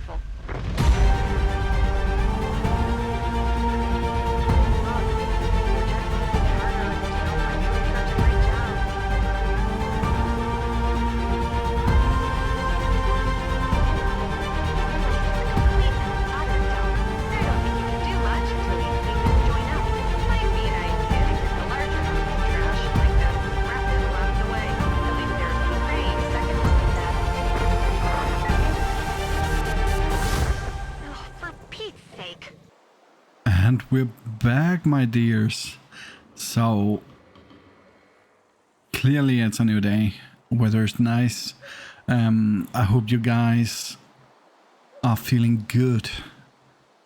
careful. And we're back, my dears. So clearly it's a new day. Weather's nice. I hope you guys are feeling good.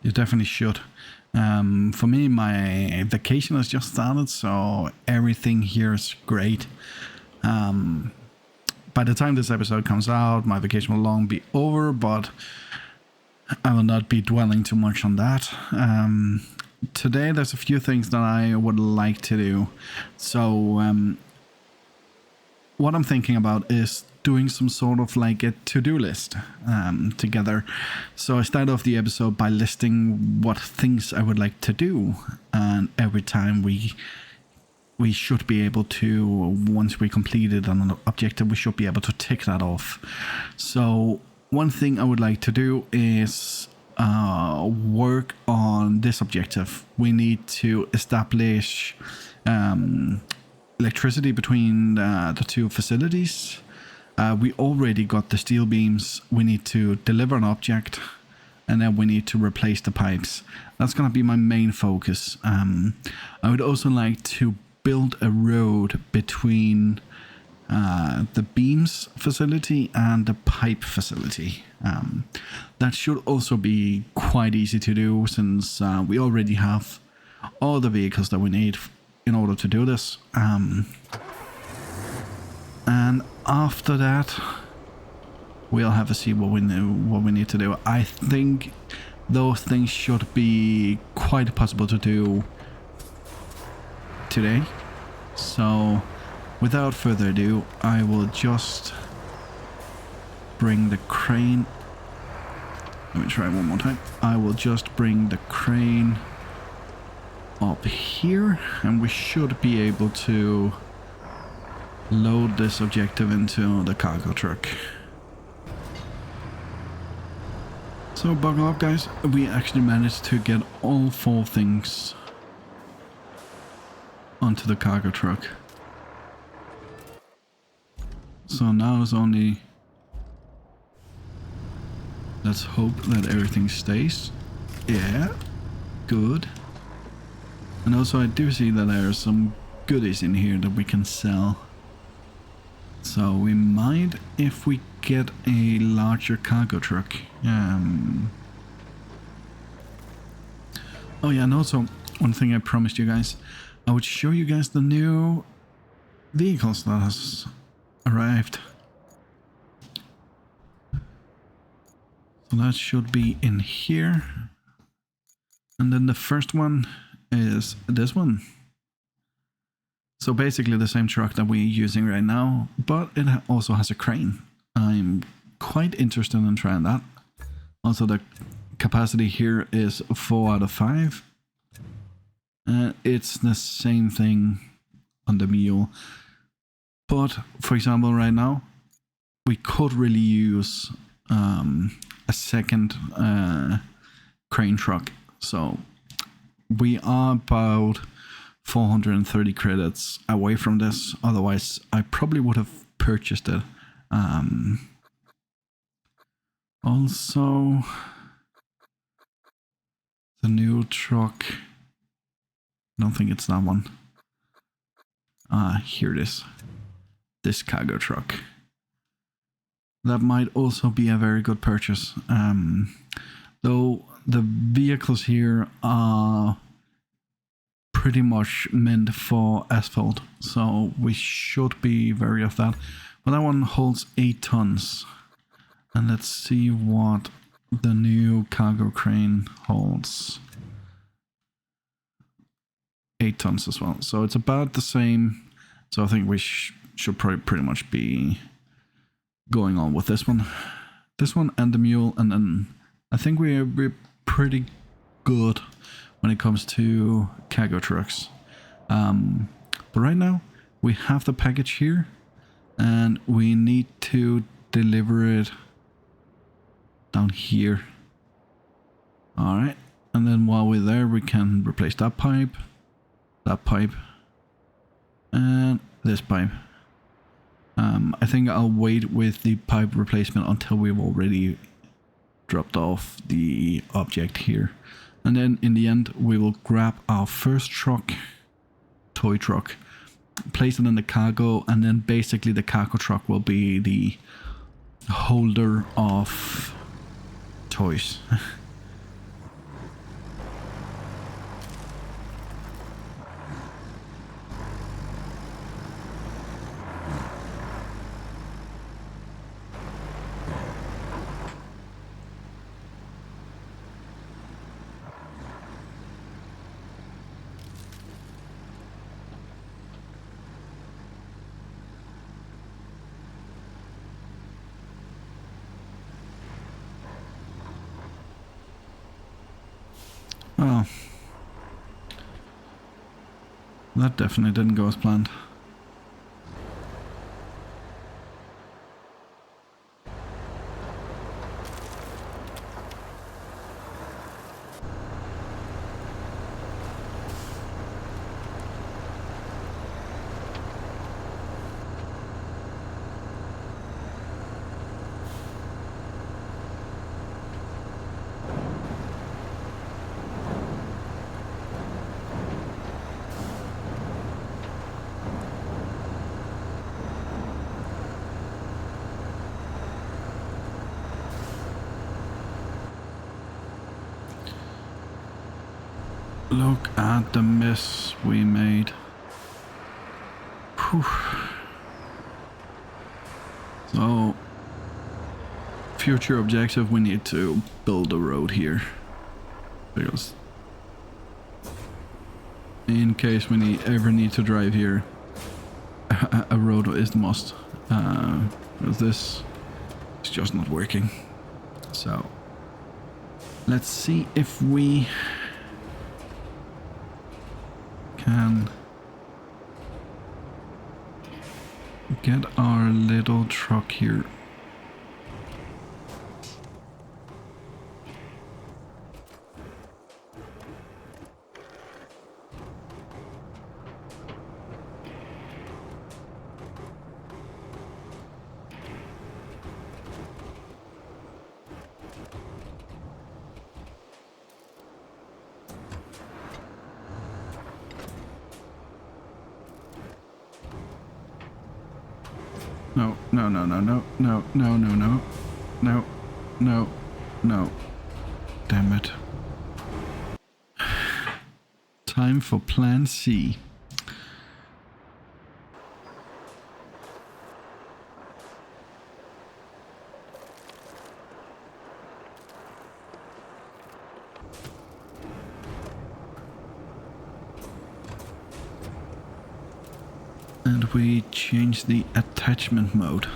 You definitely should. For me, my vacation has just started, so everything here is great. By the time this episode comes out, my vacation will long be over, but I will not be dwelling too much on that. Today there's a few things that I would like to do. So what I'm thinking about is doing some sort of like a to-do list together. So I start off the episode by listing what things I would like to do, and every time we should be able to, once we completed an objective, we should be able to tick that off. So one thing I would like to do is work on this objective. We need to establish electricity between the two facilities. We already got the steel beams. We need to deliver an object, and then we need to replace the pipes. That's going to be my main focus. I would also like to build a road between the beams facility and the pipe facility. That should also be quite easy to do, since we already have all the vehicles that we need in order to do this. And after that, we'll have to see what we need to do. I think those things should be quite possible to do today. So without further ado, I will just bring the crane. Let me try one more time. I will just bring the crane up here, and we should be able to load this objective into the cargo truck. So buckle up, guys. We actually managed to get all 4 things onto the cargo truck. So now it's only... let's hope that everything stays. Yeah, good. And also I do see that there are some goodies in here that we can sell. So we might, if we get a larger cargo truck. Oh yeah, and also one thing I promised you guys, I would show you guys the new vehicles that has arrived. So that should be in here. And then the first one is this one. So basically the same truck that we're using right now, but it also has a crane. I'm quite interested in trying that. Also the capacity here is 4 out of 5. It's the same thing on the mule. But for example, right now, we could really use a second crane truck. So we are about 430 credits away from this. Otherwise, I probably would have purchased it. Also, the new truck. I don't think it's that one. Here it is. This cargo truck. That might also be a very good purchase. Though the vehicles here are pretty much meant for asphalt, so we should be wary of that. But that one holds 8 tons. And let's see what the new cargo crane holds. 8 tons as well. So it's about the same. So I think we should probably pretty much be going on with this one. This one and the mule, and then I think we're pretty good when it comes to cargo trucks. But right now we have the package here and we need to deliver it down here. All right. And then while we're there, we can replace that pipe, and this pipe. I think I'll wait with the pipe replacement until we've already dropped off the object here. And then in the end, we will grab our first truck, toy truck, place it in the cargo, and then basically the cargo truck will be the holder of toys. Well, that definitely didn't go as planned. Look at the mess we made. Whew. So, future objective, we need to build a road here. Because in case we ever need to drive here, a road is the must. Because this is just not working. So, let's see if we can get our little truck here. No, no, no, no, no, no, no, no, no, no, no, no. Damn it. Time for plan C. And we change the attachment mode.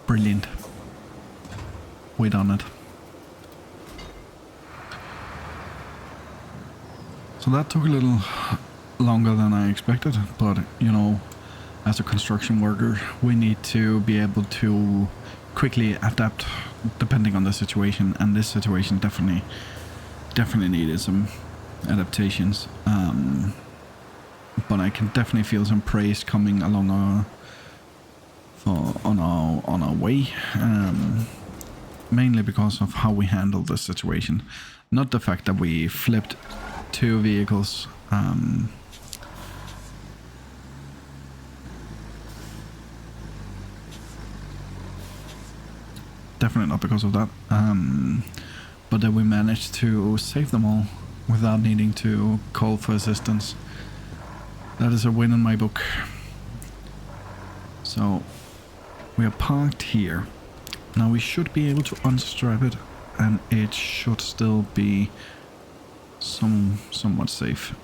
Brilliant. Wait on it. So that took a little longer than I expected, but you know, as a construction worker, we need to be able to quickly adapt depending on the situation, and this situation definitely needed some adaptations. But I can definitely feel some praise coming along on our way. Mainly because of how we handled this situation, not the fact that we flipped two vehicles. Definitely not because of that, but that we managed to save them all without needing to call for assistance. That is a win in my book. So we are parked here. Now we should be able to unstrap it, and it should still be somewhat safe.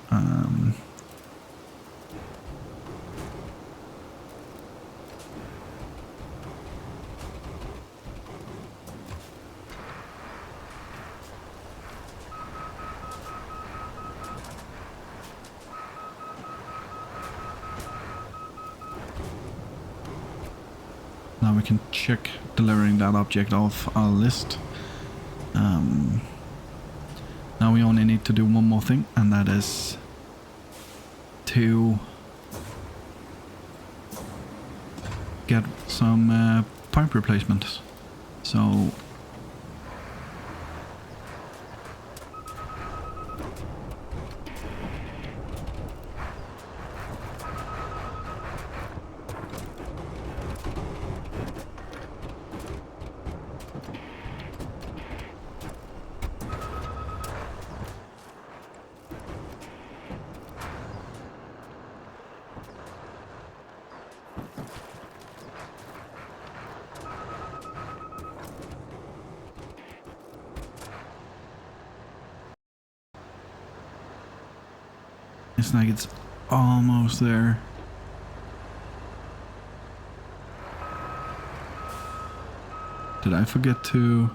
Now we can check delivering that object off our list. Now we only need to do one more thing, and that is to get some pipe replacements. So it's like it's almost there. Did I forget to...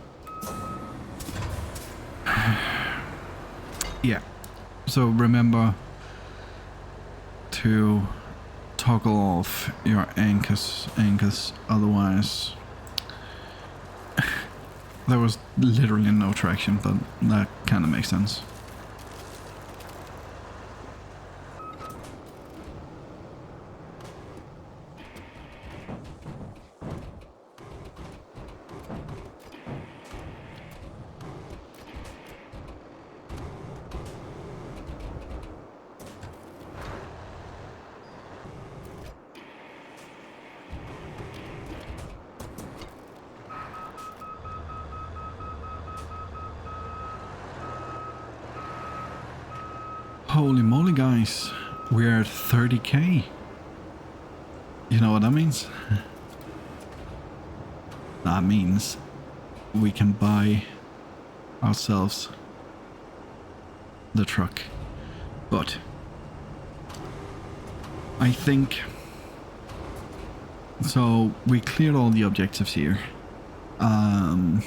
Yeah. So remember to toggle off your anchors, otherwise... There was literally no traction, but that kind of makes sense. Holy moly, guys, we're at 30k. You know what that means? That means we can buy ourselves the truck. But I think... So we cleared all the objectives here. Now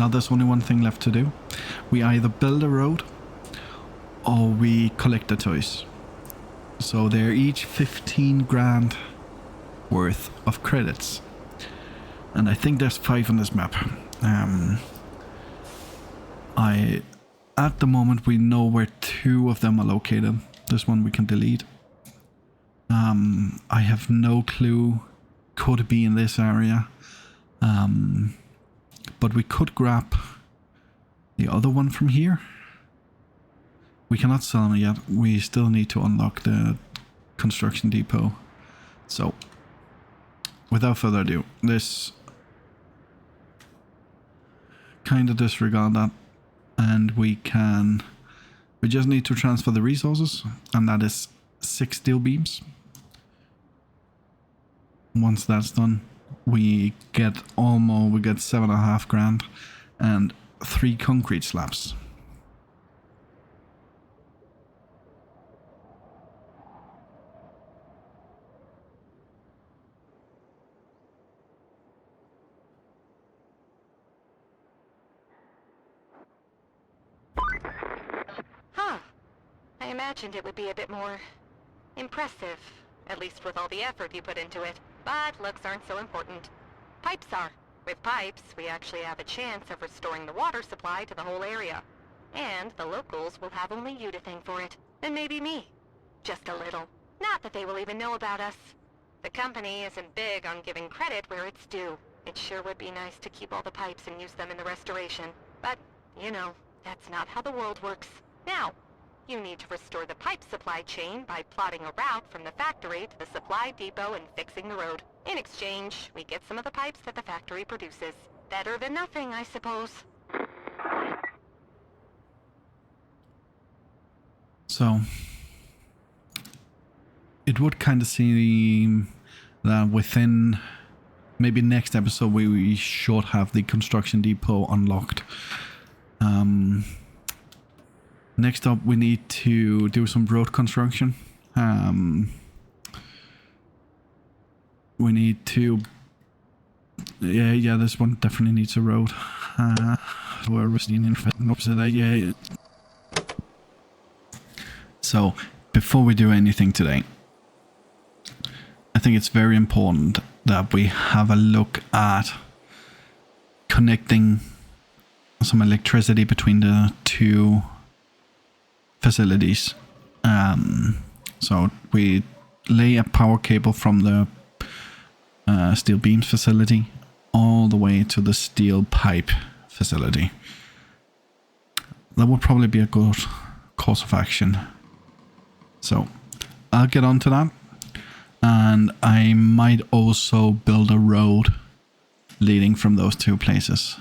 there's only one thing left to do. We either build a road or we collect the toys. So they're each 15 grand worth of credits. And I think there's 5 on this map. At the moment we know where 2 of them are located. This one we can delete. I have no clue. Could be in this area. But we could grab the other one from here. We cannot sell them yet. We still need to unlock the construction depot. So, without further ado, this kind of disregard that, and we just need to transfer the resources, and that is 6 steel beams. Once that's done, we get 7.5 grand and 3 concrete slabs. I imagined it would be a bit more impressive, at least with all the effort you put into it. But looks aren't so important. Pipes are. With pipes, we actually have a chance of restoring the water supply to the whole area. And the locals will have only you to thank for it, and maybe me. Just a little. Not that they will even know about us. The company isn't big on giving credit where it's due. It sure would be nice to keep all the pipes and use them in the restoration. But, you know, that's not how the world works. Now, you need to restore the pipe supply chain by plotting a route from the factory to the supply depot and fixing the road. In exchange, we get some of the pipes that the factory produces. Better than nothing, I suppose. So, it would kind of seem that within maybe next episode we should have the construction depot unlocked. Next up, we need to do some road construction. We need to... Yeah, this one definitely needs a road. Where was the yeah. So, before we do anything today, I think it's very important that we have a look at connecting some electricity between the two facilities. So we lay a power cable from the steel beams facility all the way to the steel pipe facility. That would probably be a good course of action. So I'll get onto that, and I might also build a road leading from those two places.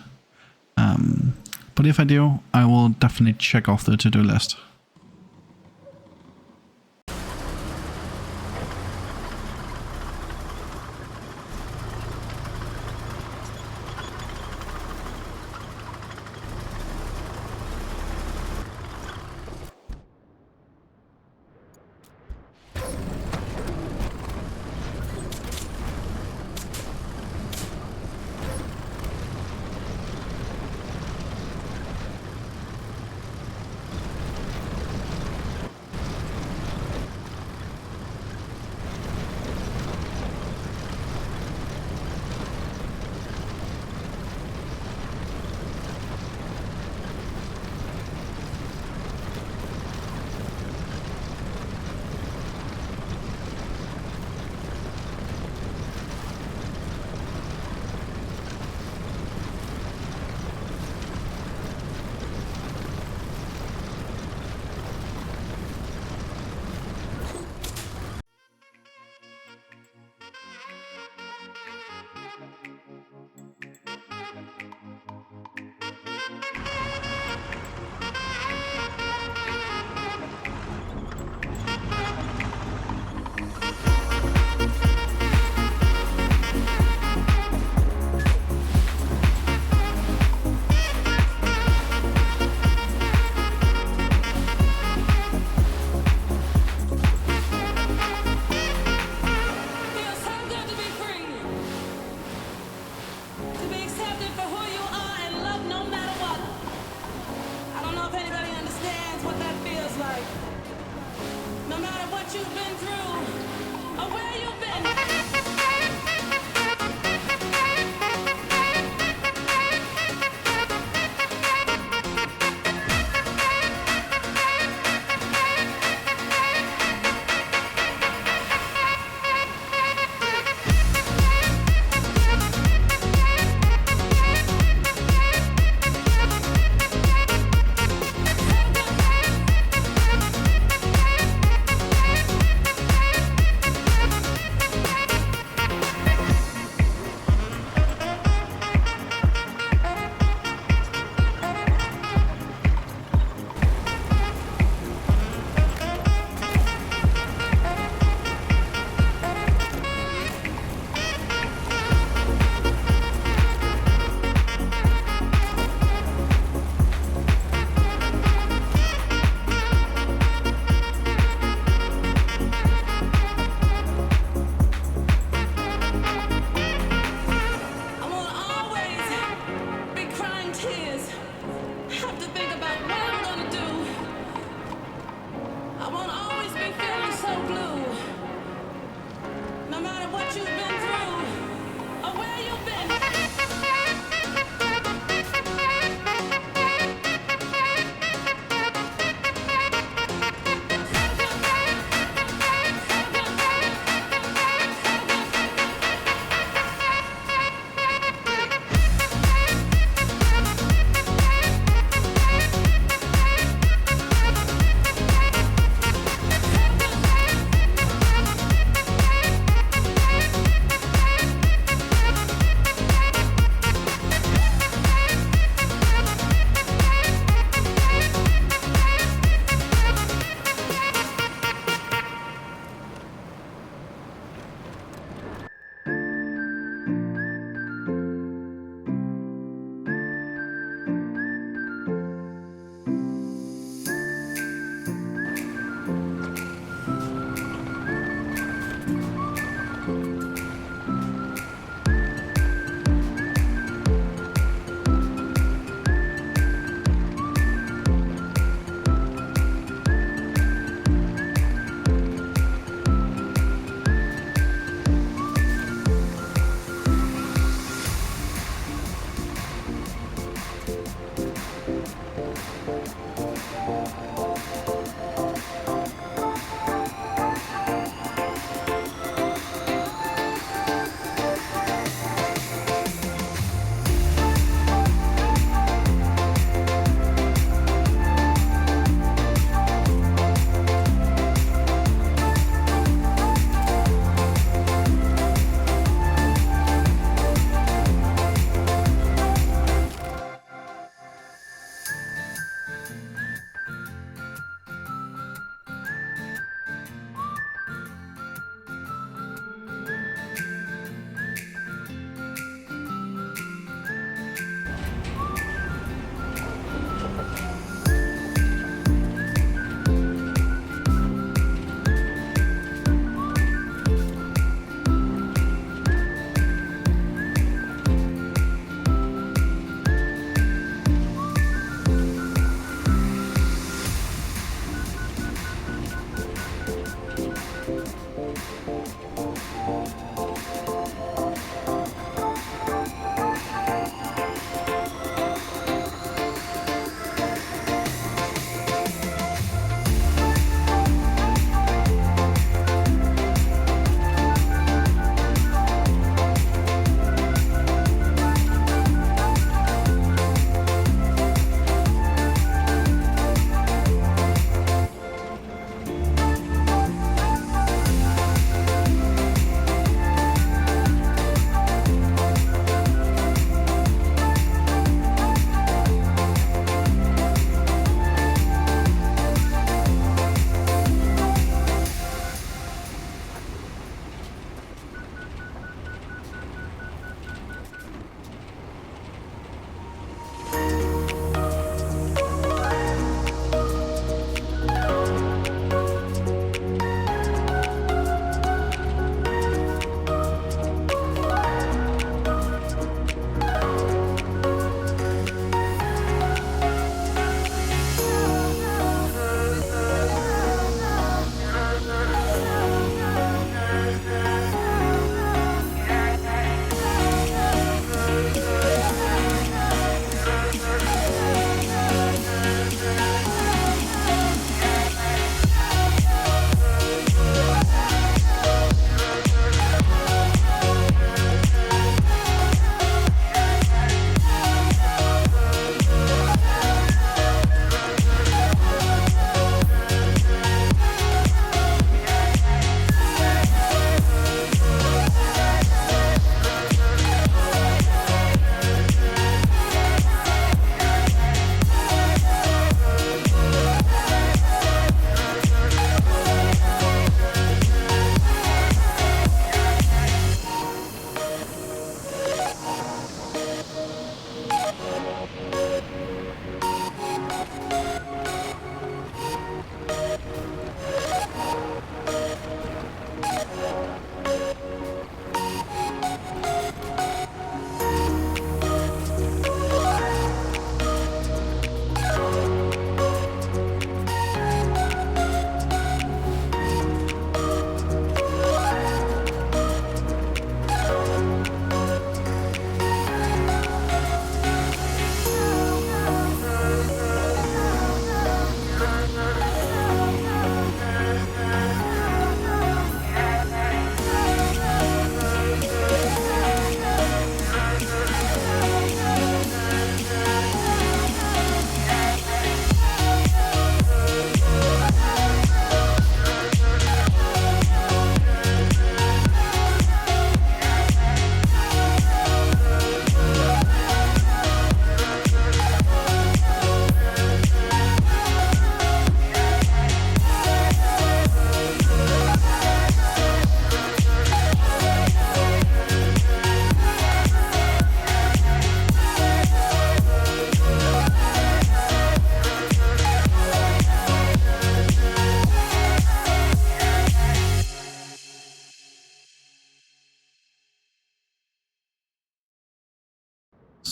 But if I do, I will definitely check off the to-do list.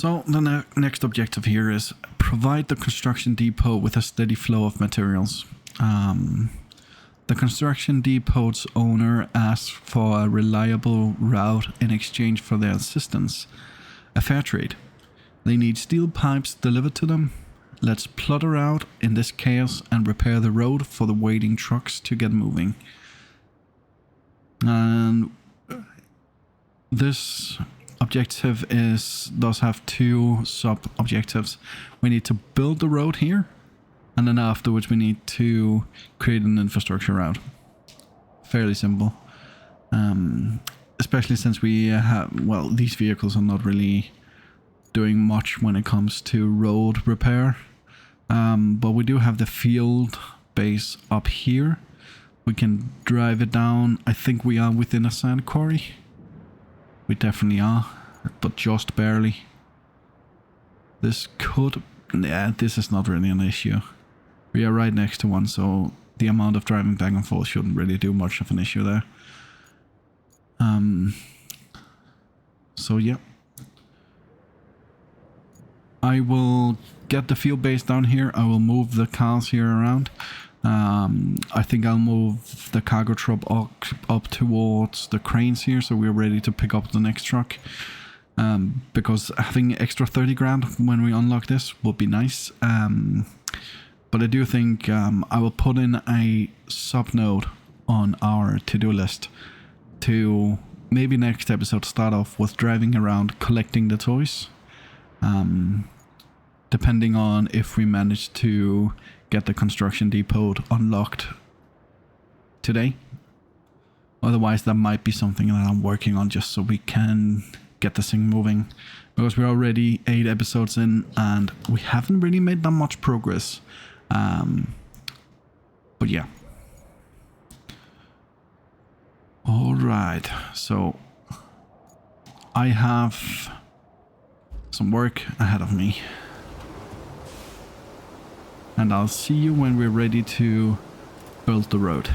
So the next objective here is provide the construction depot with a steady flow of materials. The construction depot's owner asks for a reliable route in exchange for their assistance. A fair trade. They need steel pipes delivered to them. Let's plunder out in this chaos and repair the road for the waiting trucks to get moving. And this objective does have two sub-objectives. We need to build the road here, and then afterwards we need to create an infrastructure route. Fairly simple. Especially since we have, well, these vehicles are not really doing much when it comes to road repair. But we do have the field base up here. We can drive it down. I think we are within a sand quarry. We definitely are, but just barely. This is not really an issue. We are right next to one, so the amount of driving back and forth shouldn't really do much of an issue there. So yeah. I will get the field base down here. I will move the cars here around. I think I'll move the cargo truck up towards the cranes here, so we're ready to pick up the next truck. Because having extra 30 grand when we unlock this would be nice. But I do think I will put in a sub node on our to-do list to maybe next episode start off with driving around collecting the toys. Depending on if we manage to get the construction depot unlocked today. Otherwise, that might be something that I'm working on just so we can get this thing moving. Because we're already 8 episodes in and we haven't really made that much progress. But yeah. Alright, so I have some work ahead of me. And I'll see you when we're ready to build the road.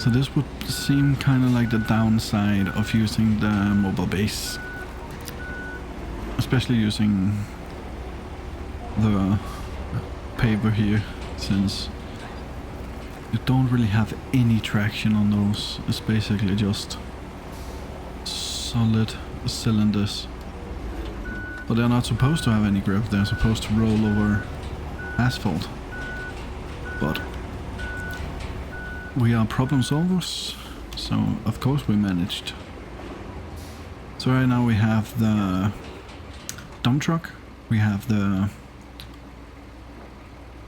So this would seem kind of like the downside of using the mobile base. Especially using the paver here, since you don't really have any traction on those. It's basically just solid cylinders. But they're not supposed to have any grip, they're supposed to roll over asphalt. But we are problem solvers, so of course we managed. So right now we have the dump truck, we have the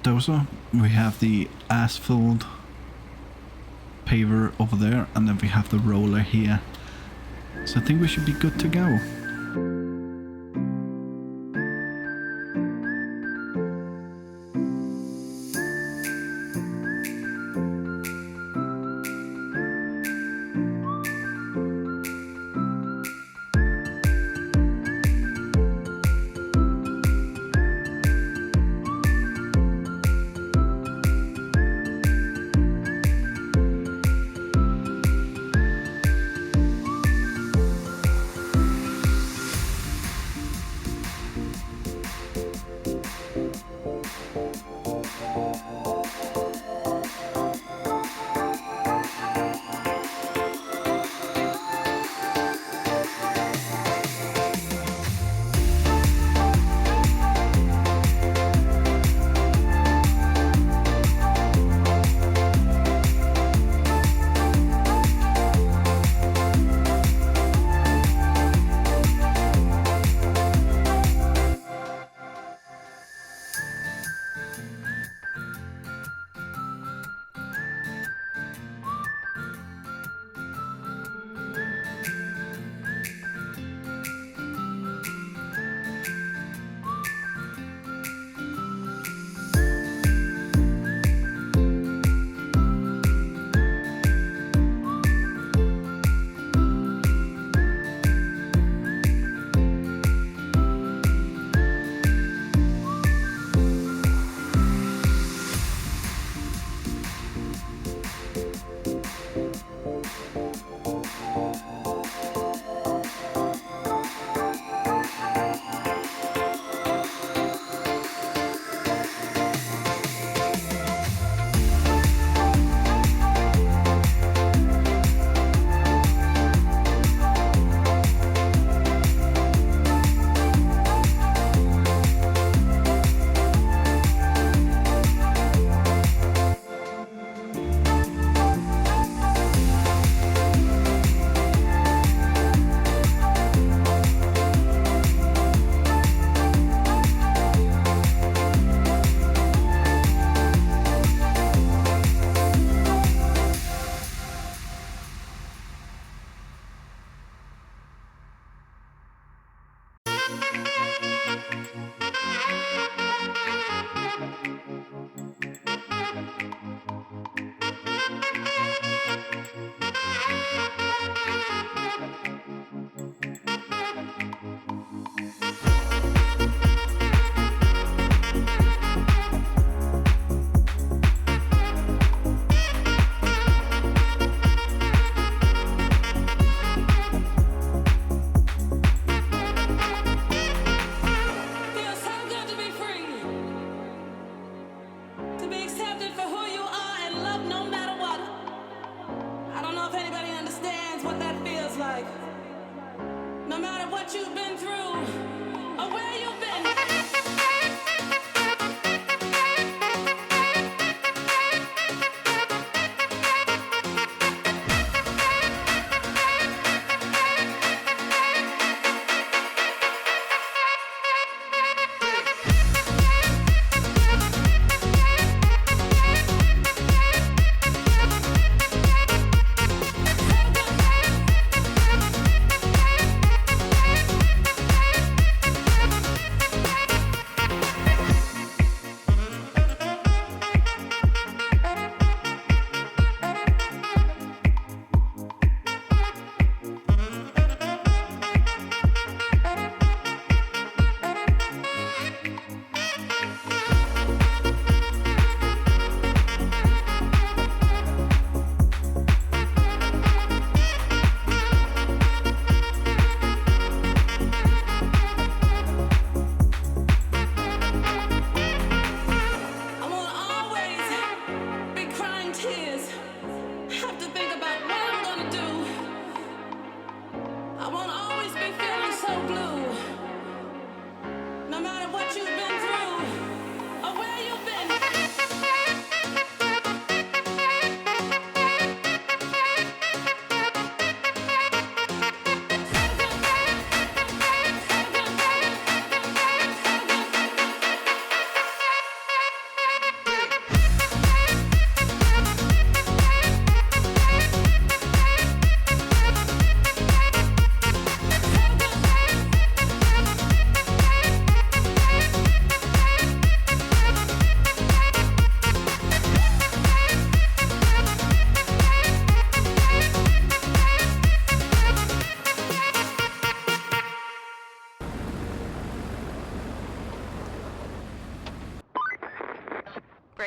dozer, we have the asphalt paver over there, and then we have the roller here. So I think we should be good to go.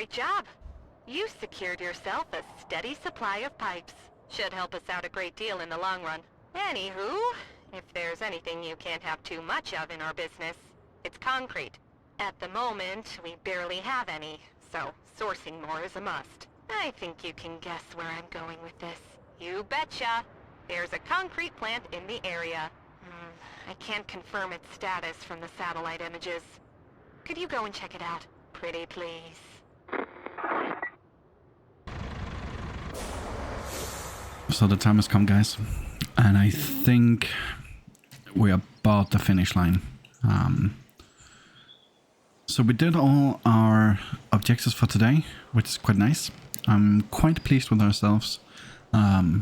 Great job. You secured yourself a steady supply of pipes. Should help us out a great deal in the long run. Anywho, if there's anything you can't have too much of in our business, it's concrete. At the moment, we barely have any, so sourcing more is a must. I think you can guess where I'm going with this. You betcha! There's a concrete plant in the area. I can't confirm its status from the satellite images. Could you go and check it out? Pretty please. So the time has come, guys, and I think we're about the finish line. So we did all our objectives for today, which is quite nice. I'm quite pleased with ourselves. I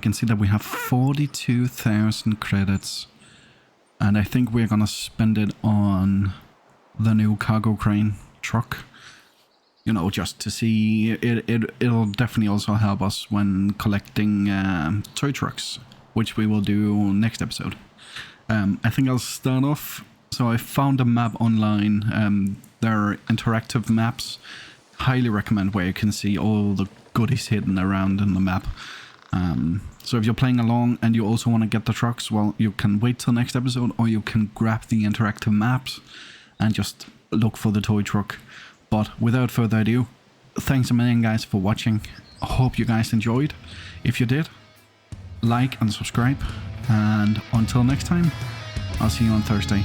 can see that we have 42,000 credits, and I think we're gonna spend it on the new cargo crane truck. You know, just to see, it'll definitely also help us when collecting toy trucks, which we will do next episode. I think I'll start off. So I found a map online. There are interactive maps. Highly recommend, where you can see all the goodies hidden around in the map. So if you're playing along and you also want to get the trucks, well, you can wait till next episode, or you can grab the interactive maps and just look for the toy truck. But without further ado, thanks a million, guys, for watching. I hope you guys enjoyed. If you did, like and subscribe. And until next time, I'll see you on Thursday.